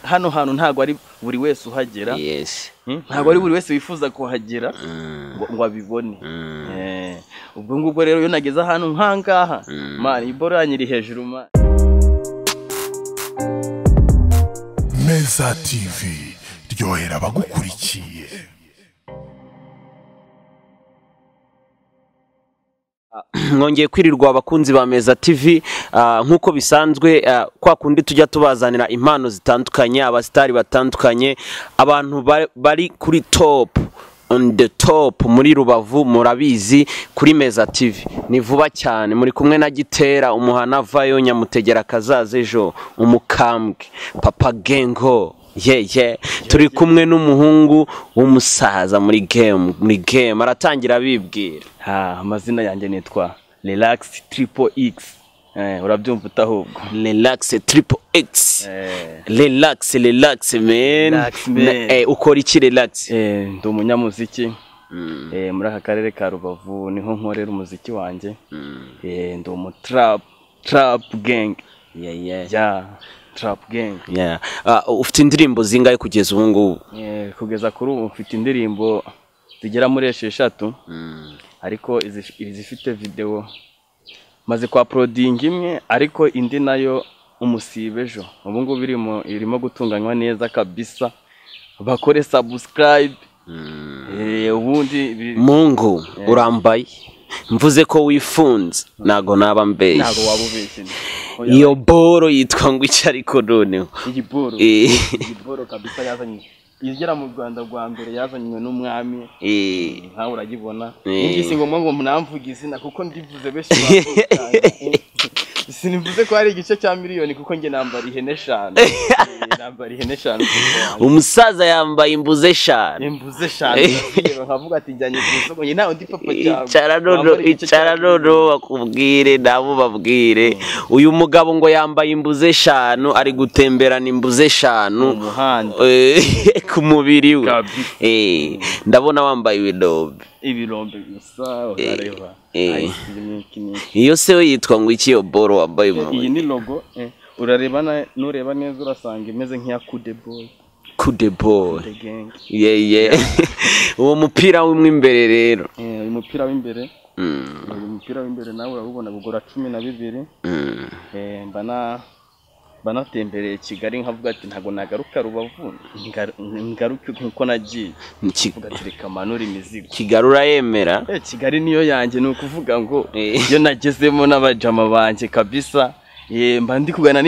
hano hantu ntago ari buri wese uhagera. Yes. Ntago ari buri wese wifuza kuhagera ngo abibone. Ubwo ngubwo rero yo nageze ahantu nkangaha man iboro yanyiri hejuru man. Meza TV ryohera abagukurikiye. Mwongeye kwirirwa abakunzi ba Meza TV nkuko bisanzwe kwa kundi tujya tubazanira impano zitandukanye abastari batandukanye abantu bari kuri top on the top muri Rubavu murabizi kuri Meza TV ni vuba cyane muri kumwe na Gitera umuhana vayo nyamutegera kazaze ejo umukambwe Papa Gengo turi kumwe n'umuhungu w'umusaza muri game aratangira bibwira. Amazina yanjye nitwa Relax Triple X. Urabyumva utahubwo Relax Triple X. Relax man. Ukora iki Relax? Ndi umunyamuziki. Muri aka karere ka Rubavu niho nkorera umuziki wanjye. Ndi umu trap gang. Trap gang. Ufite indirimbo zingahe kugeza ubu ngubu? Kugeza kuri ubu ufite indirimbo zigera muri 6 ariko izifite video maze kwa uploading imwe ariko indi nayo umusibejo ubu ngubu irimo gutunganywa neza kabisa bakore subscribe. Ubundi Mungu urambaye mvuze ko wifunze nago naba mbeye nago wabubeshye. Iyo boro yitwa ngo iki ariko noneho igiboro kabisa yazanye igera mu Rwanda rwa mbere yazanywe n'umwami nkaho uragibona ingisi ngomba ngo mnamvuga izina kuko ndivuze beshi bavuga sinimvuze ko ari igice cya miliyoni kuko nge nambara ihene 5 umusaza yambaye imbuze 5 nkavuga ati njyanye ku isoko nge naho ndi papa cyangwa icara nono bakubwire nabo babwire uyu mugabo ngo yambaye imbuze 5 ari gutemberana imbuze 5 mu muhanda ku mubiri we. Ndabona wambaye ibirombe gusa urareba iyo se yitwa ngo iki yo boro wambaye mu iyi ni logo urareba nureba neza urasanga imeze nk'iya Kude Boy uwo mupira w'imwe imbere rero uyu mupira w'imbere nawe urabona gugora 12 banatembereye Kigali nkavuga ati ntago nagaruka Rubavu ngaruke nkuko nagiye nkivuga ati reka manura imizigo Kigali urayemera. Kigali niyo yanjye ni ukuvuga ngo iyo nagezemo n'abajama banje kabisa mba ndi kugana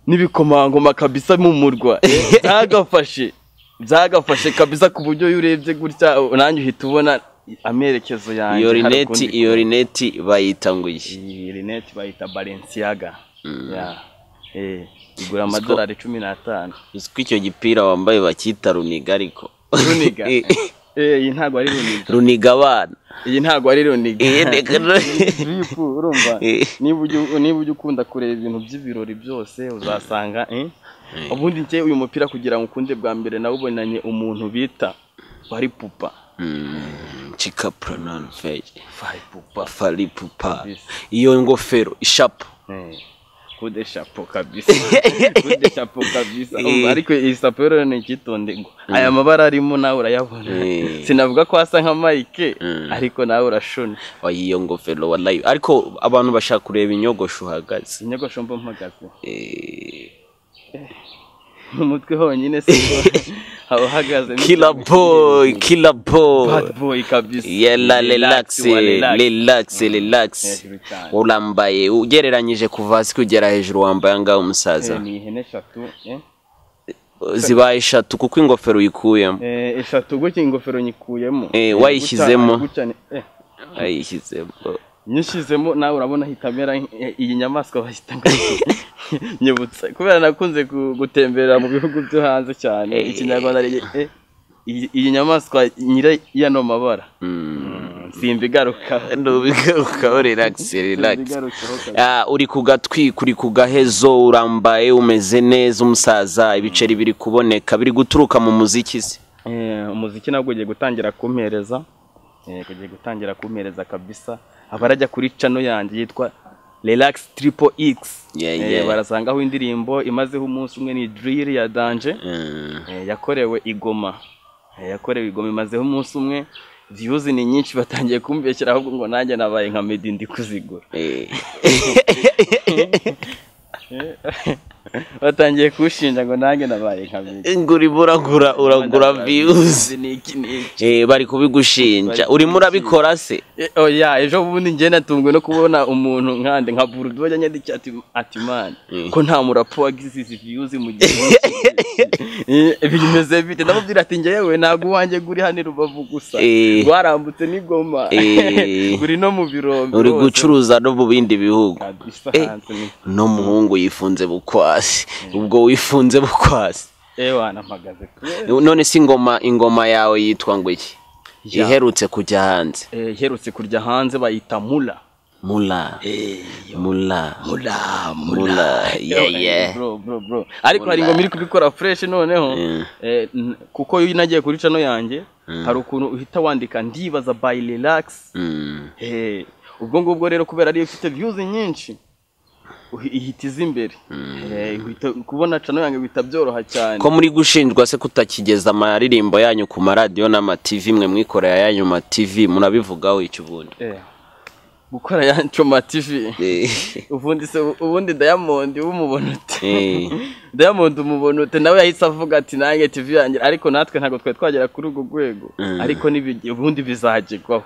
n'ibikomangoma kabisa mu murwa byagafashe kabisa ku buryo yurebye gutya nanjye uhita ubona amerekezo yanjye. Iyo rineti bayita ngo iki? Iyi rineti bayita Balenciaga. Igura amadolari 15. Uziko icyo gipira wambaye bakita Runiga ariko Runiga iyi ntago ari Runiga abana iyi ntago ari Runiga urumva niba ujya ukunda kureba ibintu by'ibirori byose uzasanga ubundi nje uyu mupira kugira ngo ukunde bwa mbere nawubonanye umuntu bita Fari Pupa Chika Pranan Fari Pupa iyo ngofero ishapo kude chapeau kabisa ariko iyi sapero ni kitondego aya mabara arimo nawe urayabona sinavuga ko asa nka Mike ariko nawe urashona iyo ngofero wallahi ariko abantu bashaka kureba inyogosho uhagaze inyogosho mbo mpagaze umutwe honyine siko uhagaze Killer boy bad boy kabisa relax ulambaye ugereranyije kuva hasi kugera hejuru wambaye ngaho umusaza ni ihene 3 zibaye 3 kuko ingofero uyikuyemo 3 gutya ingofero nyikuyemo wayishyizemo nyishizemo nawe urabona hitamera iyi nyamaswa bahitanga nyibutsa kubera nakunze gutembera mu bihugu byo hanze cyane ikinyarwanda iyi nyamaswa nyira yano mabara simbigaruka relax uri kugatwi kuri kugahezo urambaye umeze neza umusaza ibiceri biri kuboneka biri guturuka mu muziki se umuziki nabwo ugiye gutangira kumpereza kabisa abarajya kuri channel yanjye yitwa Relax Triple X. Yeah. Barasangaho indirimbo imazeho umunsi umwe ni Drill ya Danger. Yakorewe igoma. Yakorewe igoma imazeho umunsi umwe. Views ni nyinshi batangiye kumbeshyira ahubwo ngo nanjye nabaye nka Meddy ndi kuzigura. Batangiye kushinja ngo nanjye nabaye nka Meddy. Nguri uragura views. Bari kubigushinja. Urimo urabikora se? Oya, ejo bundi ngiye natungwe no kubona umuntu nkande nka Burudo yanyandiki ati man ko nta murapo wagize izi views mu gihe. Bimeze bite ndamubwira ati ngewe ntago wanjye guri hano Rubavu gusa. Rwarambutse n'igoma. Guri no mu birombe. Uri gucuruza no mu bindi bihugu. No muhungu yifunze bukwasi. Ubwo wifunze bukwasi. Nampagaze. None si ingoma yawe yitwa ngo iki? Iherutse kujya hanze. Iherutse kujya hanze bayita Mula. Yeah. Bro. Ariko hari ingoma iri kubikora fresh noneho. Kuko yo nagiye kuri channel yanjye hari ukuntu uhita wandika ndibaza by Relax. Ubwo ngubwo rero kubera ari ifite views nyinshi ihitiza imbere. Kubona channel yanjye bitabyoroha cyane. Ko muri gushinjwa se kutakigeza amaririmbo yanyu ku maradiyo n'ama TV mwe mwikorera yanyu ma TV murabivugaho icyo ubundi? Gukora yancu ma TV. Ubundi Diamond umubonute. Diamond umubonute nawe yahise avuga ati nange TV yanjye ariko natwe ntago twagera kuri ugo gwego. Ariko ubundi bizagirwaho.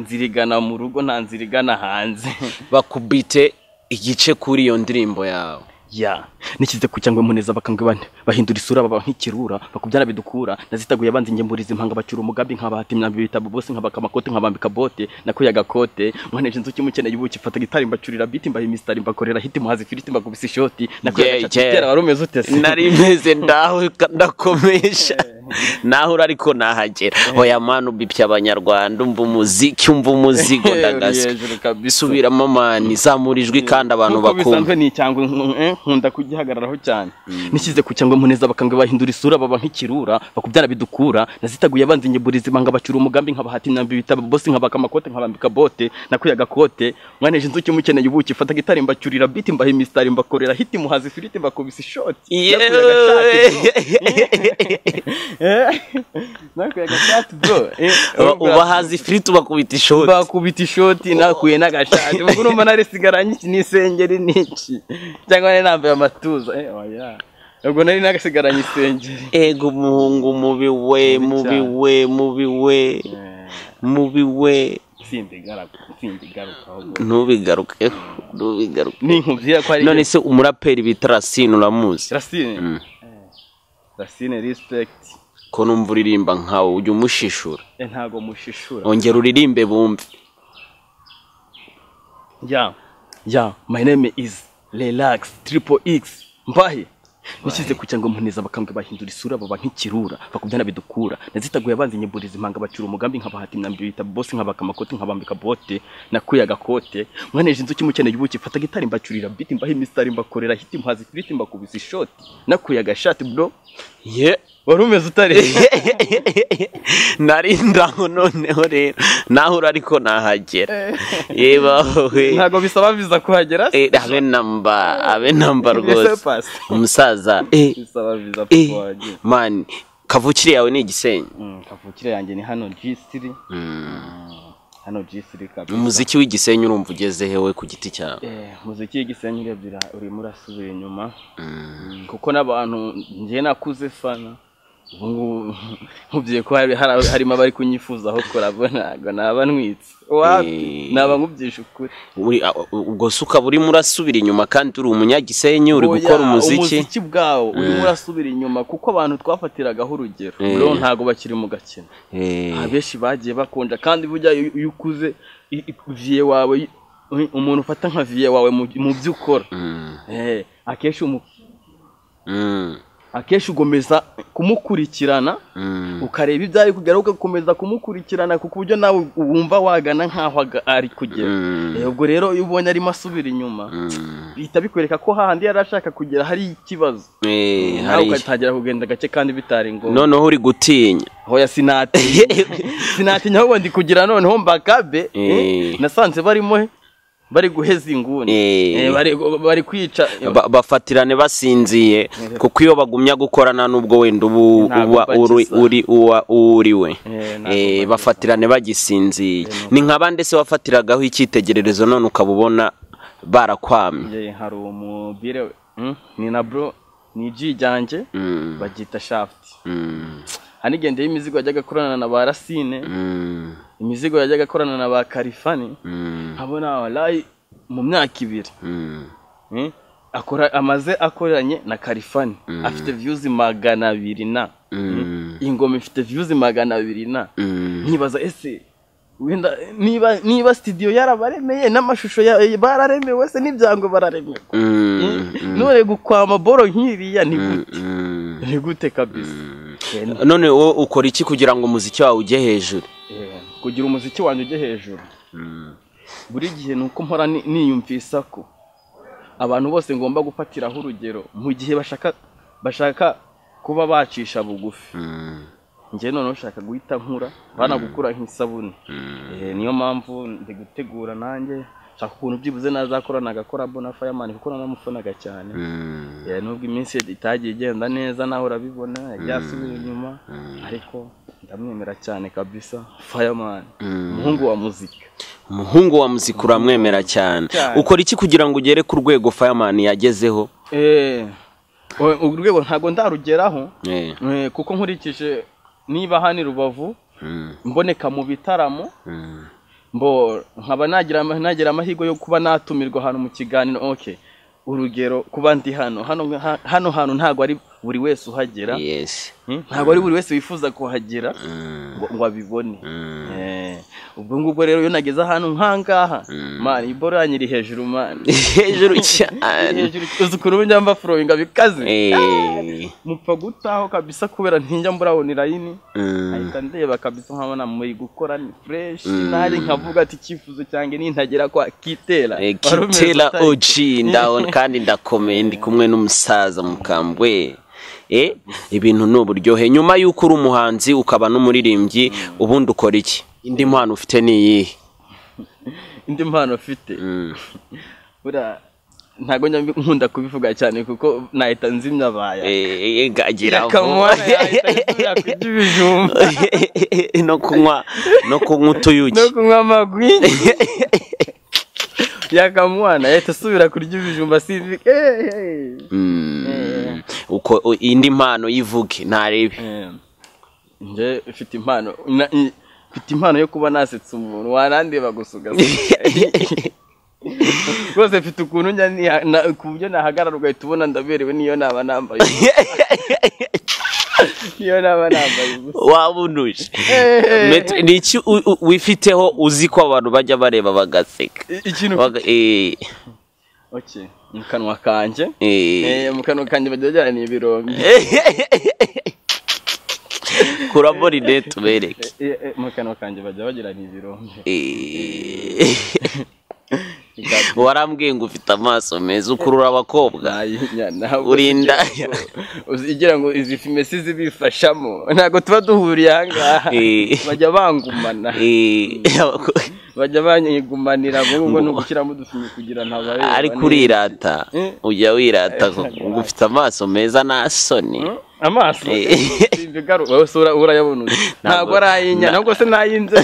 Nzirigana mu rugo nta nzirigana hanze. Bakubite igice kuri iyo ndirimbo yawe. Nikize kucyangwe muneza bakangwe bahindura isura baba nk'ikirura bakubyana bidukura nazitaguye abanzi ngemburiza impanga bacura umugabi nkabahatimya bitabo bose nkabakamakote nkabambika bote nakuyaga kote mwaneje nzuki mukeneye ubuki fata gitari mbacurira beat mbahe mistari mbakorera hit muhazi firiti mbakubisa ishoti nakuyaga cyatera warumeze utese nari meze ndaho ndakomesha naho urariko nahagera oya manu bipya abanyarwanda umva umuzigo ndagase bisubira mama nizamurijwe kandi abantu bakumva ni cyangwa nkunda kugihagararaho cyane nikize kucyangwa muneza bakangwe bahindura isura baba nk'ikirura bakubyana bidukura nazitaguye abanzi ngemburiza impanga bacura umugambi nkabahatimya bitabo bose nkabakamakote nkabambika bote nakuyaga kote mwaneje nzuki mukeneye ubuki fata gitari mbacurira beat mbahe mistari mbakorera hit muhazi firiti mbakubisa ishoti nakuyaga shati bro ubahazi firiti bakubita ishoti nakuye n'agashati ubwo urumva narisigaranye n'isengeri n'iki cyangwa nambaye amatuza oya ubwo nari nagasigaranye isengeri ego muhungu mubi we sindigaruka ntubigaruke ninkubwira ko ari none se umuraperi bita Racine uramuzi Racine respect ko numva uririmba nkawe ujye umushishura ntago mushishura ongera uririmbe bumve my name is Relax Triple X mbahe nikize kucyangwa muneza bakambwe bahindura isura baba nk'ikirura bakubyana bidukura nazitaguye abanzi nyemburiza impanga bacura umugambi nkabahatimya bitabo bose nkabakamakote nkabambika bote nakuyaga kote mwaneje inzuki mukeneye ubuki fata gitari mbacurira beat mbahe mistari mbakorera hit muhazi firiti mbakubisa ishoti nakuyaga shati bro warumeze utari narindaho noneho rero naho urariko nahagera yebawe ntago bisaba biza kuhagera abe namba rwose umusaza bisaba biza kuhagera man kavukire yawe ni Gisenyi kavukire yanjye ni hano G3 hano G3 kabisa umuziki w'Igisenyi urumva ugeze hewe ku giti cyawe umuziki w'Igisenyi urebira uri murasubira inyuma kuko nabantu ngiye nakuze fana nkubye ko harimo abari kunyifuzaho korabona naba ntwitse naba nkubyisha ukuri ubwo suka buri murasubira inyuma kandi uri umunyagisenyi uri gukora umuziki bwawo uri murasubira inyuma kuko abantu twafatiragaho urugero bro ntago bakiri mu gakino abeshi bagiye bakonja kandi burya iyo ukuze vie wawe umuntu ufata nka vie wawe mu byukora akeshi ugomeza kumukurikirana ukareba ibyari kugera ugakomeza kumukurikirana kuko buryo nawe wumva wagana nkaho ari kugera ubwo rero iyo ubonye arimo asubira inyuma bihita bikwereka ko hahandi yarashaka kugera hari ikibazo nawe ugatangira kugenda gake kandi bitari ngo noneho uri gutinya hoya sinatinya ahubwo ndi kugira noneho mbakabe nasanze barimo bari guheza inguni bari kwica bafatirane basinziye kuko iyo bagumya gukorana nubwo wenda uriwe bafatirane bagisinziye ni nk'abandi se wafatiragaho icyitegererezo none ukabubona barakwamye hari umubire ni na bro ni jijyanje bagita shaft hanigendeye imizigo yajyaga korana na ba Racine imizigo yajyaga korana na ba Kalifani abona wallahi mu myaka 2 akora amaze akoranye na Kalifani afite views 200 na ingoma ifite views 200 na nibaza ese wenda niba studio yarabaremeye n'amashusho bararemewe se n'ibyango bararemewe none gukwama boro nkiriya ni gute kabisa none wo ukora iki kugira ngo umuziki wawe ujye hejuru kugira umuziki wanjye ujye hejuru buri gihe nuko mpora niyumvisa ko abantu bose ngomba gufatiraho urugero mu gihe bashaka kuba bacisha bugufi nje none ushaka guhita nkura bana gukura nk'isabune niyo mpamvu ndi gutegura nanjye shaka ukuntu byibuze nazakorana agakora bona Fireman kuko namufonaga cyane nubwo iminsi itagiye igenda neza naho urabibona yasubira inyuma ariko ndamwemera cyane kabisa Fireman umuhungu wa muzika uramwemera cyane ukora iki kugira ngo ugere ku rwego Fireman yagezeho urwego ntago ndarugeraho kuko nkurikije niba hani Rubavu mboneka mu bitaramo mbo nkaba nagira amahirwe yo kuba natumirwa hano mu kiganiro urugero kuba ndi hano ntago ari buri wese uhagera ntago ari buri wese wifuza kuhagera ngo abibone ubwo ngubwo rero yo nageze hano nkangaha man iboro yanyiri hejuru man hejuru cyane uzukuru njamba flowing bikaze mupfa gutaho kabisa kubera ntinjya mburabona line ahita ndeba kabisa nkabona muri gukora ni fresh nari nkavuga ati kifuzo cyange nintagera kwa Kitela OG ndabona kandi ndakomeye ndi kumwe n'umusaza mukambwe ibintu n'uburyohe nyuma yuko uri umuhanzi ukaba n'umuririmbyi ubundi ukora iki indi mpano ufite ni iyi indi mpano ufite bura ntago nkunda kubivuga cyane kuko nahita nzimya baya gagira no kunywa utuyuki no kunywa amagwi yakamwana yahita asubira kurya ibijumba sivi uko indi mpano yivuge ntarebe nje ufite impano yo kuba nasetsa umuntu warandeba gusuga rwose mfite ukuntu njya ku buryo nahagarara ugahita ubona ndaberewe niyo naba nambaye wabunuje niki wifiteho uzi ko abantu bajya bareba bagaseka ikintu mu kanwa kanje bajya ni ibirombe kurabori net bereke mu kanwa kanje bajya bagira ni ibirombe warambwiye ngo ufite amaso meza ukurura abakobwa urinda uzigira ngo izi filme zibifashamo ntago tuba duhuriye ahangaha bajya bangumana bajya banyigumanira ngo no gukiramo dufime kugira ntabaye ari kurirata ujya wirata ngo ufite amaso meza nasoni amaso imbigaru urayabona ntago arayinya ntabwo se nayinze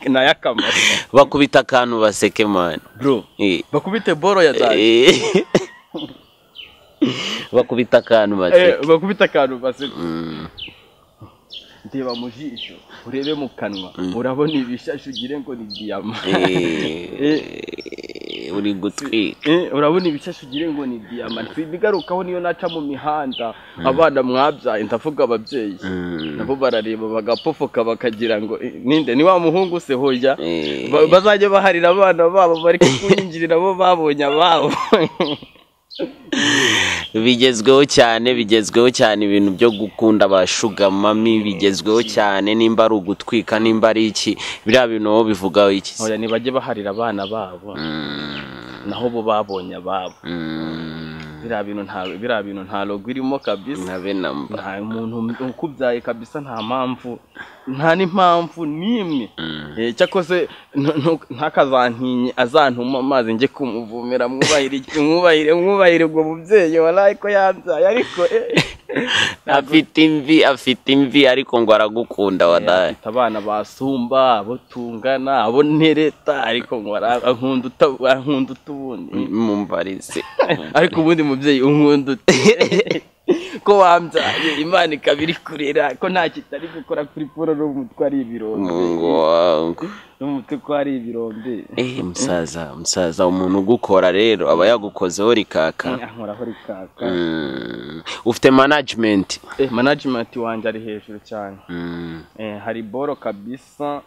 nayakamara bakubita akantu baseke man bro bakubite boro ya zaje bakubita akantu baseke ndeba mu jisho urebe mu kanwa urabona ibishashu ugire ngo ni diyama uri gutwika urabona ibishashu ugire ngo ni diyama bigarukaho niyo naca mu mihanda abana mwabyaye ndavuga ababyeyi nabo barareba bagapofoka bakagira ngo ninde ni wa muhungu se hoya bazajye baharira abana babo bari kunyingirira bo babonye ababo bigezweho cyane ibintu byo gukunda abashuga mami bigezweho cyane nimba ari ugutwika nimba ari iki biriya bintu wo bivugaho iki oya nibajye baharira abana babo naho bo babonye ababo biriya bintu nta logo irimo kabisa, nabe namba nta muntu ukubyaye kabisa, nta mpamvu, nta n'impamvu n'imwe. Cyakoze ntakazantinye azantuma amazi njye kumuvumera, mwubahire ubwo mubyeyi waraye ko yabyaye, ariko afite imvi ariko ngo aragukunda wadaye. Afite abana basumba, abo tungana, abo ntereta, ariko ngo ankunda utubundi mumbarize. Ariko ubundi mubyeyi unkunda ute? Ko wambyaye Imana ikabiri kurera, ko nta kitari gukora kuri poro n'umutwe ari ibirombe, Mungu wangu n'umutwe ko ari ibirombe. Musaza umuntu ugukora rero aba yagukozeho rikaka. Ankoraho rikaka. Ufite management? Management wanje ari hejuru cyane. Hari boro kabisa.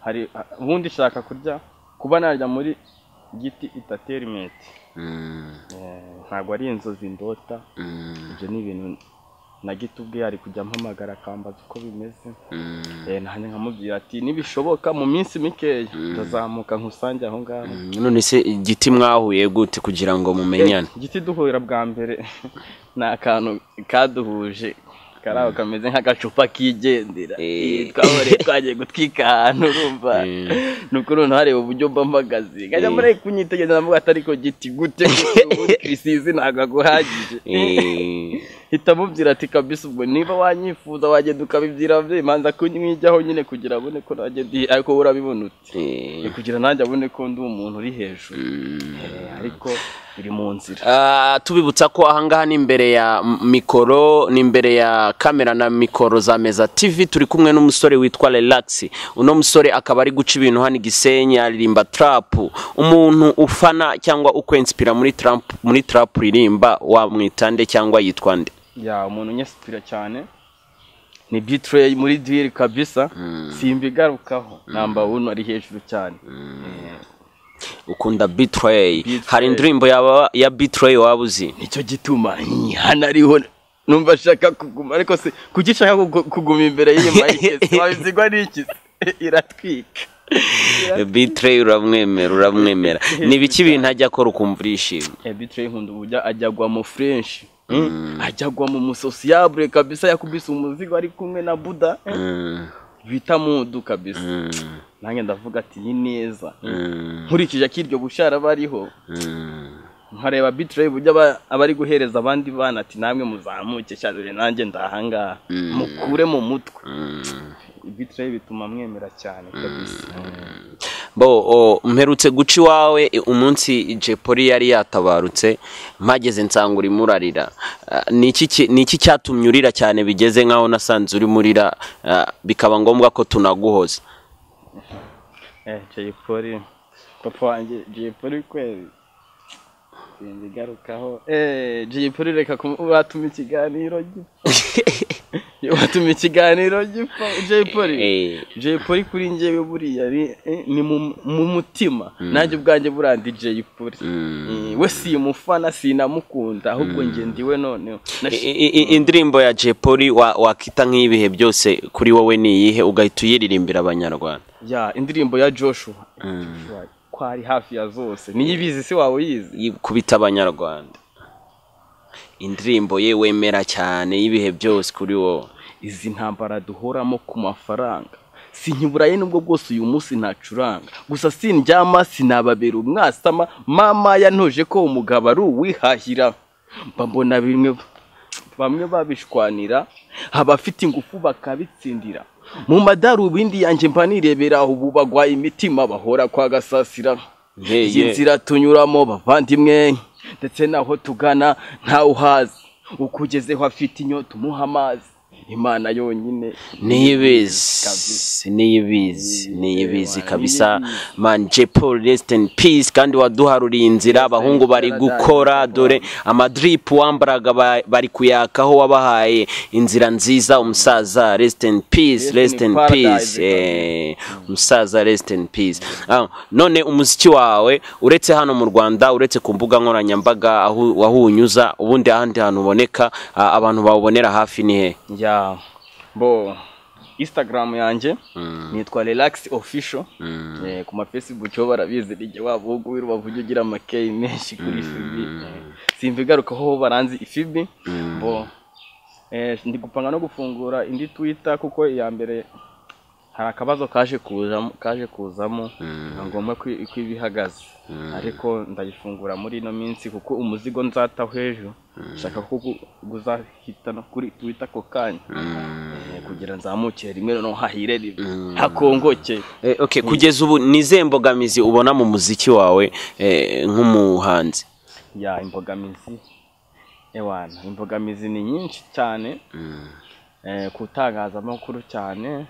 Hari ubundi shaka kurya kuba narya muri Giti Entertainment. Ntabwo ari inzozi ndota. Ibyo ni ibintu nagitubwiye, ari kujya mpamagara akambaza uko bimeze. Nanjye nkamubwira ati nibishoboka mu minsi mikeya ndazamuka nkusange aho ngaho. None se Giti mwahuye gute kugira ngo mumenyane? Giti duhurira bwa mbere na akantu kaduhuje karaho kameze nk'agacupa kigendera. Twahore twagiye gutwika ahantu urumva, nuko none hareba uburyo mbamagazi ngajya muri kunyitegereza navuga atari ko Giti gute isizi ntago guhagije. Hitamubwira ati kabisa ubwo niba wanyifuza wagenda ukabibyira bye manza kunyijyaho nyine kugira abone ko nanjye ariko urabibona uti kugira nanjye abone ko ndi umuntu uri hejuru. Ariko biri mu nzira. Tubibutsa ko ahangaha ni imbere ya mikoro, ni imbere ya kamera na mikoro za Meza TV, turi kumwe n'umusore witwa Relax. Uno musore akaba ari guca ibintu hano Gisenyi, aririmba trap. Umuntu ufana cyangwa ukwenspira muri trap ririmba wamwitande cyangwa yitwande? Umuntu nyespira cyane ni Betray muri deal kabisa. Simbigarukaho namba 1 ari hejuru cyane. Ukunda Betray? Hari indirimbo ya Betray wabuzi? Icyo gituma hana ariho numva shaka kuguma, ariko se kugishaka kuguma imbere y'iyi mic wabizigwa n'iki iratwika. Betray uramwemera. Ni biki bintu ajya akora ukumva urishimye? Betray nkunda ubujya ajyagwa mu French, ajyagwa mu sociable kabisa, yakubise umuzigo ari kumwe na Buda bita mudu kabisa. Nange ndavuga ati ni neza. Nkurikije akiryo bushara bariho, nkareba Betray bujya abari guhereza abandi bana ati namwe muzamuke cyane nanjye ndahanga mukure mu mutwe. Betray bituma mwemera cyane kabisa. Mperutse guca iwawe umunsi Jepoli yari yatabarutse, mpageze nsanga uri murarira. Niki cyatumye urira cyane bigeze nkaho nasanze uri murira bikaba ngombwa ko tunaguhoza? Jepoli papa wanjye, Jepoli kweli sindigarukaho. Jepoli reka kubatuma ikiganiro watuma ikiganiro gipfa. Jepoli kuri njyewe buriya ni mu mutima, nanjye ubwanjye burandi Jepoli. We si umufana sinamukunda, ahubwo nge ndiwe noneho. Indirimbo ya Jepoli wakita nk'ibihe byose kuri wowe ni iyihe ugahita uyiririmbira abanyarwanda? Indirimbo ya Joshua kwari hafi ya zose niyibizi, si wawe yizi kubita abanyarwanda. Indirimbo ye wemera cyane y'ibihe byose kuri wowe? Izi ntambara duhoramo ku mafaranga sinkiburaye nubwo bwose uyu munsi ntacuranga, gusa sindyama sinababera umwasama, mama yantoje ko umugabo ari uwihahira. Mbona bamwe babishwanira, abafite ingufu bakabitsindira. Mu madarubindi yanjye mba nirebera ubu bagwaye imitima bahora kwa gasasira. Inzira tunyuramo bavandimwe, ndetse naho tugana nta uhazi, ukugezeho afite inyota umuha amazi. Imana yonyine niyibizi kabisa. Man Jepoli rest in peace, kandi waduharuriye inzira. Abahungu bari gukora, dore amadrip wambaraga bari kuyakaho, wabahaye inzira nziza. Umusaza rest in peace, rest in peace. Umusaza rest in peace. None umuziki wawe uretse hano mu Rwanda, uretse ku mbuga nkoranyambaga aho wahunyuza, ubundi ahandi hantu uboneka abantu bawubonera hafi ni he? Instagram yanjye nitwa Relax Official. Ku ma Facebook ho barabizi, ije wavuga wirubavugira ugira amakey menshi kuri FB. simbigarukaho baranzi ifibi bo ndi gupanga no gufungura indi Twitter kuko iya mbere hari akabazo kaje kuzamo ngomba kwibihagaze ariko ndayifungura muri ino minsi kuko umuzigo nzataho ejo shaka ko guzahita no kuri Twitter ko kanya kugira nzamukire rimwe no hahire hakongoke. Okay, kugeza ubu nize mbogamizi ubona mu muziki wawe nk'umuhanzi? Ya imbogamizi imbogamizi ni nyinshi cyane kutangaza amakuru cyane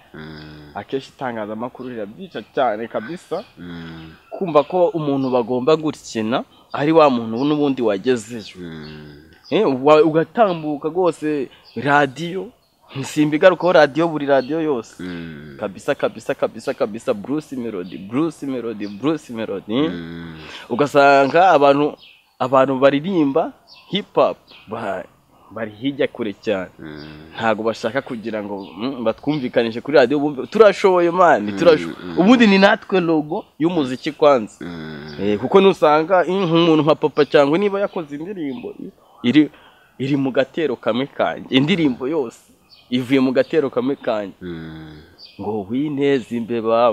akeshi itangaza amakuru rirabyica cyane kabisa kumva ko umuntu bagomba gukina ari wa muntu n'ubundi wagezeje ugatambuka rwose radio nsimbigarukaho radio buri radio yose kabisa Bruce Melody ugasanga abantu baririmba hip hop bari hijya kure cyane ntago bashaka kugira ngo batwumvikanishe kuri radio bumve turashoboye man ubundi ni natwe logo y'umuziki kwanza kuko nusanga umuntu nka Papa cyangwa niba yakoze indirimbo iri mu gatero kamwe kanje indirimbo yose ivuye mu gatero kamwe kanje ngo wineze imbeba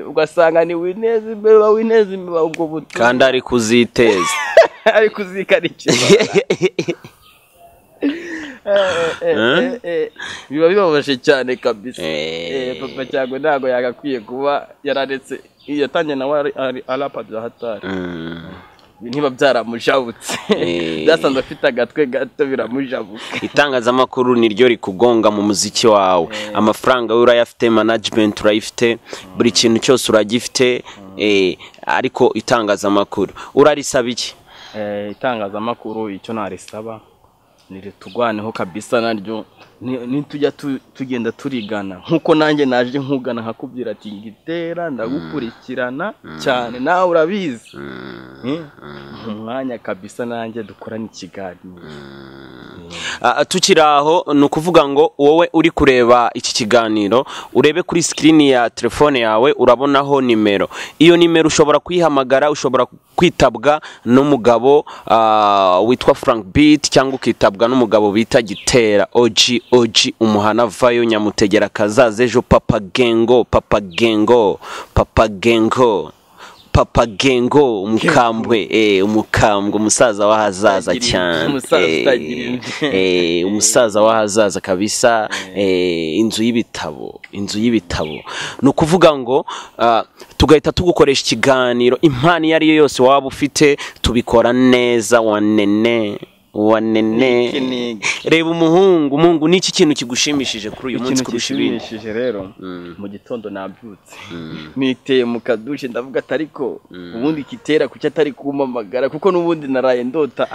ugasanga ni wineze imbeba ubwo buto kandi ari kuziteza ari kuzikarikira biba bibabaje cyane kabisa. Papa cyangwa ntago yagakwiye kuba yararetse yatangiye nawe arapa bya hatari niba byaramujabutse byasanzwe afite agatwe gato biramujabuka. Itangazamakuru niryo rikugonga mu muziki wawe, amafaranga urayafite, management urayifite, buri kintu cyose uragifite, ariko itangazamakuru urarisaba iki? Itangazamakuru icyo narisaba niritugwaneho kabisa naryo nitujya tugenda turigana nkuko nanjye naje nkugana hakubwira ati ngitera ndagukurikirana cyane nawe urabizi umwanya kabisa nanjye dukorana ikiganiro. Tukiraho nukuvuga ngo wowe uri kureba iki kiganiro urebe kuri screen ya telefone yawe urabonaho nimero. Iyo nimero ushobora kuyihamagara, ushobora kwitabwa n'umugabo witwa Frank Beat cyangwa ukitabwa n'umugabo bita Gitera OG umuhana vayo Nyamutegera kazaza ejo Papa Gengo umukambwe umusaza wahazaza cyane umusaza wahazaza kabisa. Inzu y'ibitabo nukuvuga ngo tugahita tugukoresha ikiganiro impano yari yose waba ufite tubikora neza wanene reba umuhungu niki kintu kigushimishije kuri uyu munsi kurusha ibindi? Kigushimishije rero mu gitondo nabyutse niteye mu kadushe ndavuga atariko ubundi kitera kuki atari kumamagara kuko nubundi naraye ndota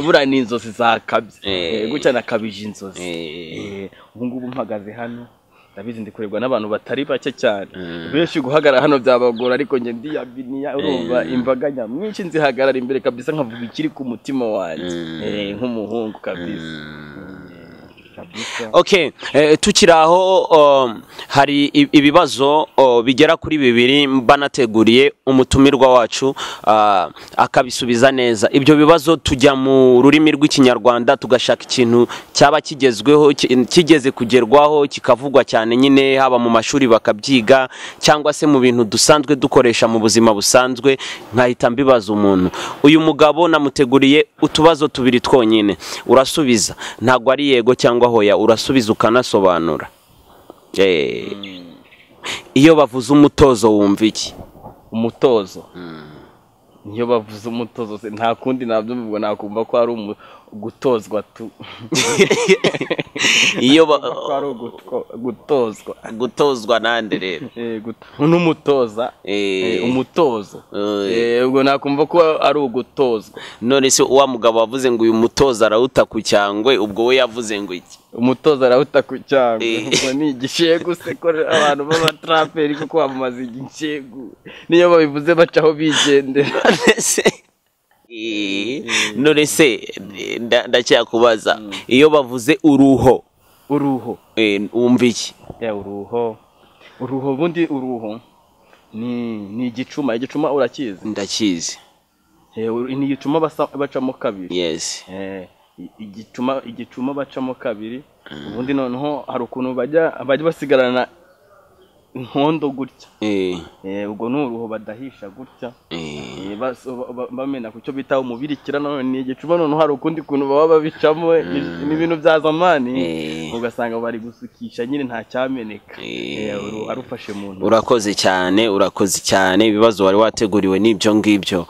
bura ni inzozi zakabye gucya nakabije inzozi. Ubungubu mpagaze hano ndabizi ndikurebwa n'abantu batari bake cyane benshi guhagarara hano byabagora ariko nge ndiyabiniya urumva imbaga nyamwinshi nzihagarara imbere kabisa nkavuga ikiri ku mutima wanjye nk'umuhungu kabisa. Okay, tukiraho hari ibibazo bigera kuri 2 banateguriye umutumirwa wacu akabisubiza neza. Ibyo bibazo tujya mu rurimi rw'ikinyarwanda tugashaka ikintu cyaba kigezweho kigeze kugerwaho kikavugwa cyane nyine haba mu mashuri bakabyiga cyangwa se mu bintu dusanzwe dukoresha mu buzima busanzwe. Nkahita mbibaza umuntu, uyu mugabo namuteguriye utubazo 2 twonyine, urasubiza ntago ari yego cyangwa hoya, urasubiza ukanasobanura. Iyo bavuze umutozo wumva iki? Umutozo niyo bavuze umutozo nta kundi nabyo mbwo nakumva ko ari gutozwa tu iyo gutozwa nande rero n'umutoza umutozo ubwo nakumva ko ari ugutozwa. None se uwa mugabo wavuze ngo uyu mutoza arawuta ku cyangwe ubwo we yavuze ngo iki? Umutoza arawuta ku cyangwe ubwo ni igishegu se ko abantu baba trapper kuko bamaze igishegu niyo babivuze bacaho bigendera. None se ndacyakubaza iyo bavuze uruho wumva iki? Uruho bundi uruho ni igicuma urakizi? Ndakizi. ni igicuma bacamo kabiri. Yes. Igicuma bacamo kabiri. Ubundi noneho hari ukuntu bajya basigarana inkondo gutya. Ubwo n'uruho badahisha gutya. Bamena ku cyo bita umubirikira, none ni igicuma, noneho hari ukundi kuntu baba babicamo ni ibintu bya zamani, ugasanga bari gusukisha nyine nta cyameneka. Arufashe mu ntoki. Urakoze cyane ibibazo wari wateguriwe n'ibyo ngibyo.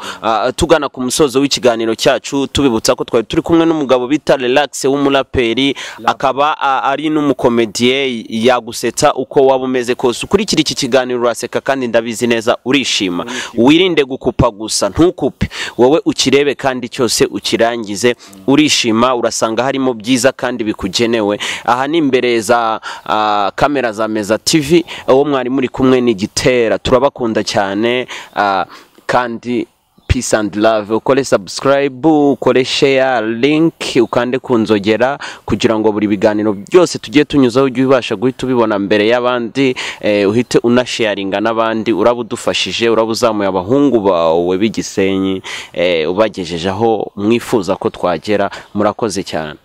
Tugana ku musozo w'ikiganiro cyacu tubibutsa ko twari turi kumwe n'umugabo bita Relax w'umuraperi, akaba ari n'umukomediye, yagusetsa uko waba umeze kose. Ukurikira iki kiganiro uraseka kandi ndabizi neza urishima. Wirinde gukupa gusa, ntukupe, wowe ukirebe kandi cyose ukirangize urishima, urasanga harimo byiza kandi bikugenewe. Aha ni imbere za kamera za Meza TV, uwo mwari muri kumwe ni Gitera. Turabakunda cyane kandi peace and love. Ukore subscribe, ukore share link, ukande kunzogera kugira ngo buri biganiro byose tugiye tunyuzaho ujye ubasha guhita ubibona mbere y'abandi, uhite unasharinga n'abandi. Urabudufashije, urabuzamuye abahungu bawe b'Igisenyi, ubagejeje aho mwifuza ko twagera. Murakoze cyane.